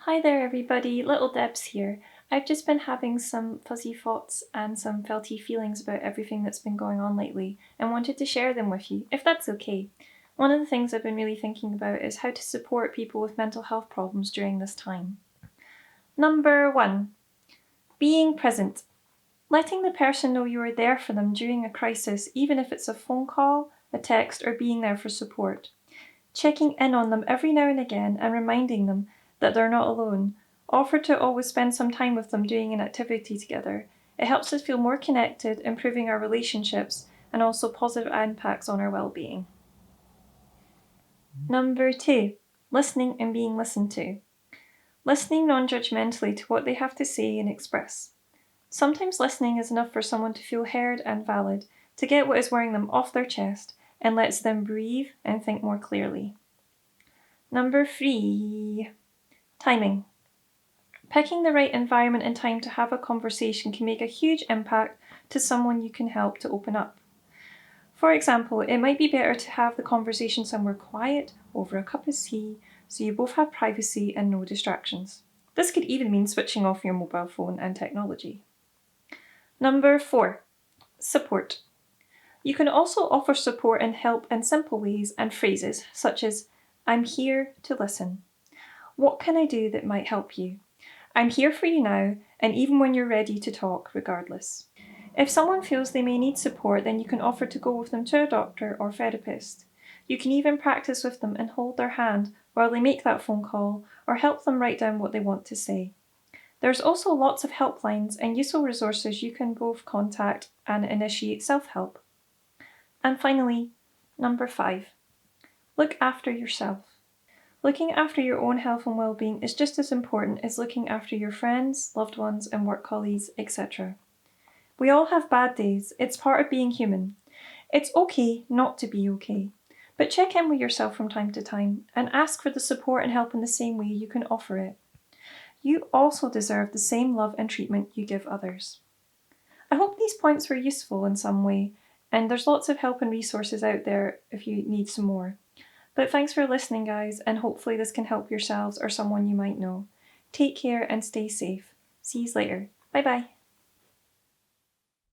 Hi there everybody, Little Debs here. I've just been having some fuzzy thoughts and some felty feelings about everything that's been going on lately and wanted to share them with you, if that's okay. One of the things I've been really thinking about is how to support people with mental health problems during this time. Number 1. Being present. Letting the person know you are there for them during a crisis, even if it's a phone call, a text, or being there for support. Checking in on them every now and again and reminding them that they're not alone. Offer to always spend some time with them doing an activity together. It helps us feel more connected, improving our relationships, and also positive impacts on our well-being. Number 2. Listening and being listened to. Listening non-judgmentally to what they have to say and express. Sometimes listening is enough for someone to feel heard and valid, to get what is worrying them off their chest, and lets them breathe and think more clearly. Number 3. Timing. Picking the right environment and time to have a conversation can make a huge impact to someone you can help to open up. For example, it might be better to have the conversation somewhere quiet, over a cup of tea, so you both have privacy and no distractions. This could even mean switching off your mobile phone and technology. Number 4. Support. You can also offer support and help in simple ways and phrases such as, "I'm here to listen. What can I do that might help you? I'm here for you now, and even when you're ready to talk, regardless." If someone feels they may need support, then you can offer to go with them to a doctor or therapist. You can even practice with them and hold their hand while they make that phone call, or help them write down what they want to say. There's also lots of helplines and useful resources you can both contact and initiate self-help. And finally, number 5. Look after yourself. Looking after your own health and well-being is just as important as looking after your friends, loved ones, and work colleagues, etc. We all have bad days. It's part of being human. It's okay not to be okay, but check in with yourself from time to time and ask for the support and help in the same way you can offer it. You also deserve the same love and treatment you give others. I hope these points were useful in some way, and there's lots of help and resources out there if you need some more. But thanks for listening, guys, and hopefully this can help yourselves or someone you might know. Take care and stay safe. See you later. Bye bye.